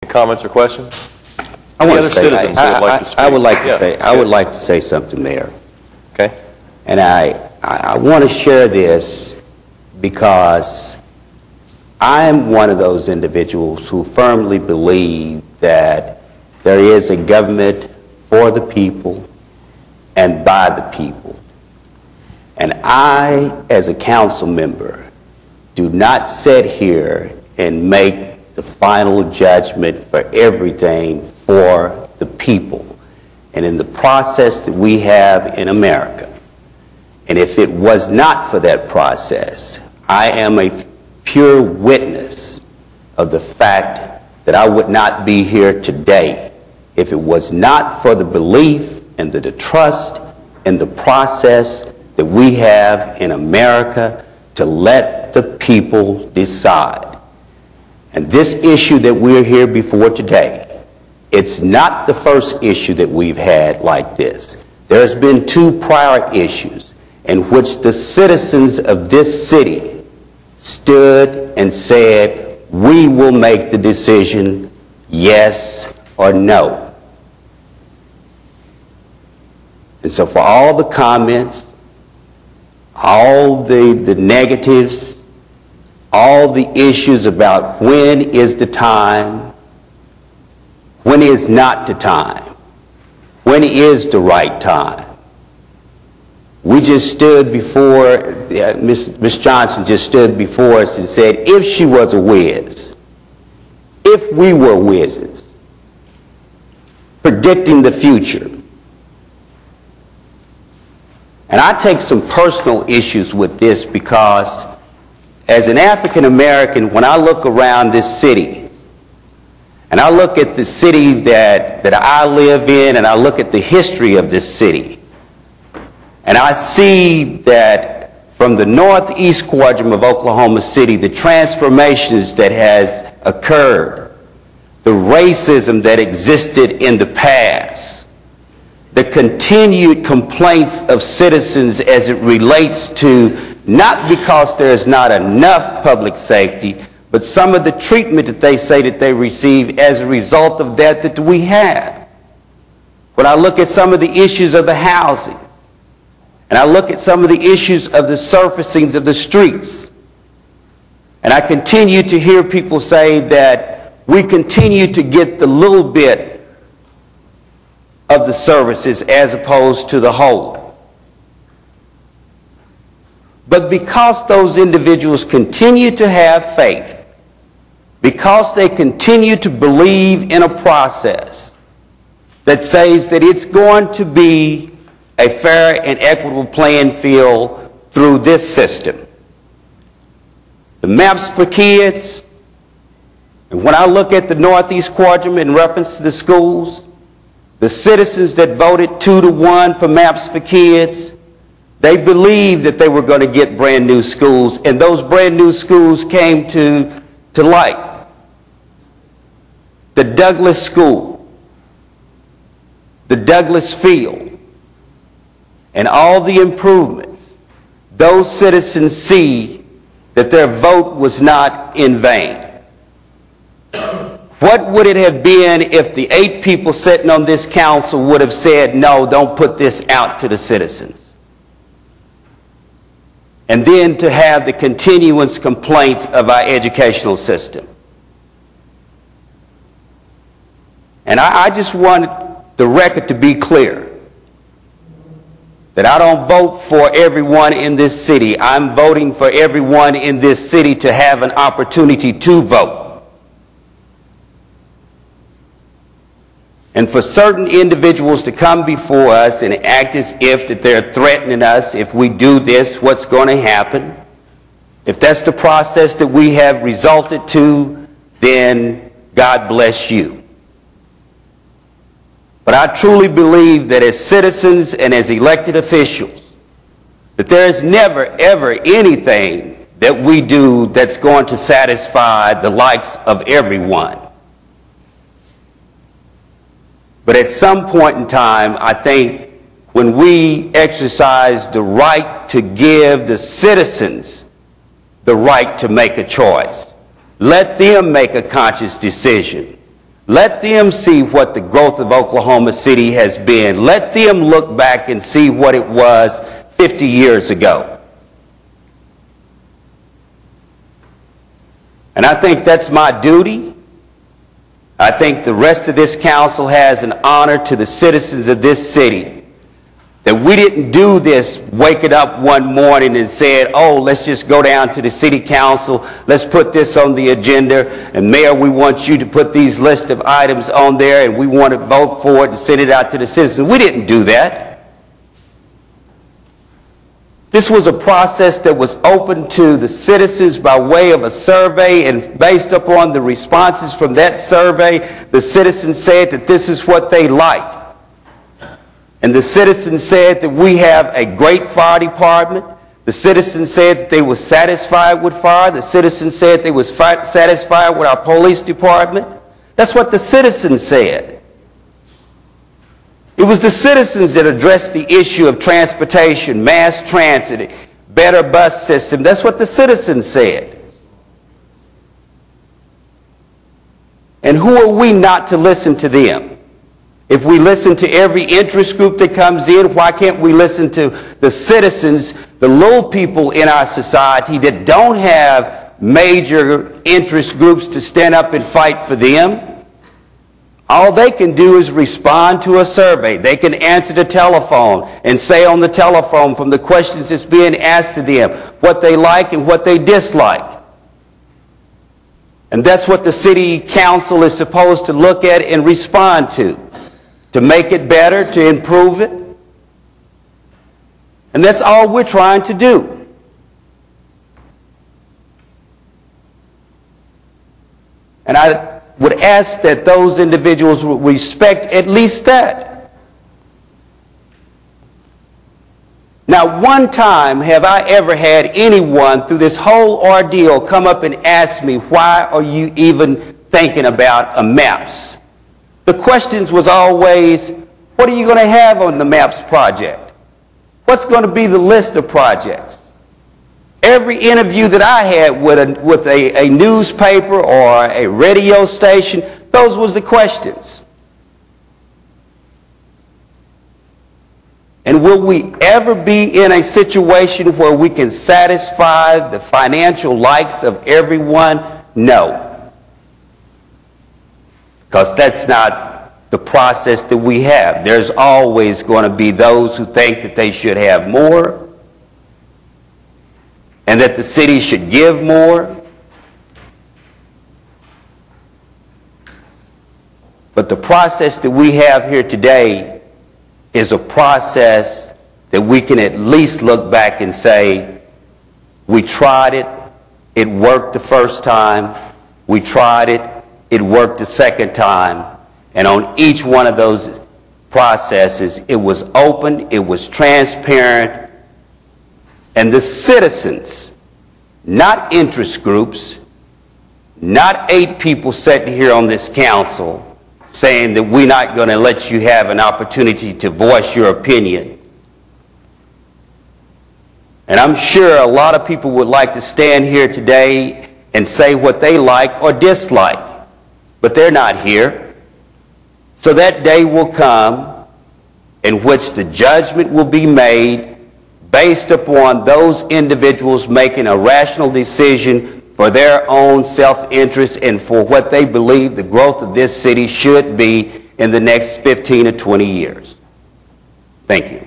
Comments or questions? I Any other citizens who would like to speak? I would like to say something, Mayor. Okay. And I want to share this because I'm one of those individuals who firmly believe that there is a government for the people and by the people. And I, as a council member, do not sit here and make the final judgment for everything for the people and in the process that we have in America. And if it was not for that process, I am a pure witness of the fact that I would not be here today if it was not for the belief and the trust and the process that we have in America to let the people decide. And this issue that we're here before today, it's not the first issue that we've had like this. There's been 2 prior issues in which the citizens of this city stood and said, we will make the decision, yes or no. And so for all the comments, all the negatives, all the issues about when is the time, when is not the time, when is the right time. We just stood before, Ms. Johnson just stood before us and said, if she was a whiz, if we were whizzes, predicting the future. And I take some personal issues with this because as an African American, when I look around this city, and I look at the city that I live in, and I look at the history of this city, and I see that from the northeast quadrant of Oklahoma City, the transformations that has occurred, the racism that existed in the past, the continued complaints of citizens as it relates to not because there's not enough public safety, but some of the treatment that they say that they receive as a result of that we have. When I look at some of the issues of the housing, and I look at some of the issues of the surfacings of the streets, and I continue to hear people say that we continue to get the little bit of the services as opposed to the whole. But because those individuals continue to have faith, because they continue to believe in a process that says that it's going to be a fair and equitable playing field through this system. The maps for kids, and when I look at the Northeast Quadrant in reference to the schools, the citizens that voted 2-1 for maps for kids, they believed that they were going to get brand new schools, and those brand new schools came to light. The Douglas School, the Douglas Field, and all the improvements, those citizens see that their vote was not in vain. What would it have been if the 8 people sitting on this council would have said, no, don't put this out to the citizens? And then to have the continuance complaints of our educational system. And I just want the record to be clear that I don't vote for everyone in this city. I'm voting for everyone in this city to have an opportunity to vote. And for certain individuals to come before us and act as if that they're threatening us, if we do this, what's going to happen? If that's the process that we have resulted to, then God bless you. But I truly believe that as citizens and as elected officials, that there is never, ever anything that we do that's going to satisfy the likes of everyone. But at some point in time, I think when we exercise the right to give the citizens the right to make a choice, let them make a conscious decision. Let them see what the growth of Oklahoma City has been. Let them look back and see what it was 50 years ago. And I think that's my duty. I think the rest of this council has an honor to the citizens of this city. That we didn't do this waking up one morning and said, oh, let's just go down to the city council, let's put this on the agenda, and Mayor, we want you to put these list of items on there, and we want to vote for it and send it out to the citizens. We didn't do that. This was a process that was open to the citizens by way of a survey, and based upon the responses from that survey, the citizens said that this is what they like. And the citizens said that we have a great fire department. The citizens said that they were satisfied with fire. The citizens said they were satisfied with our police department. That's what the citizens said. It was the citizens that addressed the issue of transportation, mass transit, better bus system. That's what the citizens said. And who are we not to listen to them? If we listen to every interest group that comes in, why can't we listen to the citizens, the little people in our society that don't have major interest groups to stand up and fight for them? All they can do is respond to a survey. They can answer the telephone and say on the telephone from the questions that's being asked to them what they like and what they dislike. And that's what the city council is supposed to look at and respond to make it better, to improve it. And that's all we're trying to do. And I would ask that those individuals would respect at least that. Now, one time have I ever had anyone through this whole ordeal come up and ask me, why are you even thinking about a MAPS? The questions was always, what are you going to have on the MAPS project? What's going to be the list of projects? Every interview that I had with a newspaper or a radio station, those was the questions. And will we ever be in a situation where we can satisfy the financial likes of everyone? No. Because that's not the process that we have. There's always going to be those who think that they should have more and that the city should give more. But the process that we have here today is a process that we can at least look back and say, we tried it, it worked the first time, we tried it, it worked the second time, and on each one of those processes, it was open, it was transparent, and the citizens, not interest groups, not 8 people sitting here on this council saying that we're not going to let you have an opportunity to voice your opinion. And I'm sure a lot of people would like to stand here today and say what they like or dislike. But they're not here. So that day will come in which the judgment will be made based upon those individuals making a rational decision for their own self-interest and for what they believe the growth of this city should be in the next 15 or 20 years. Thank you.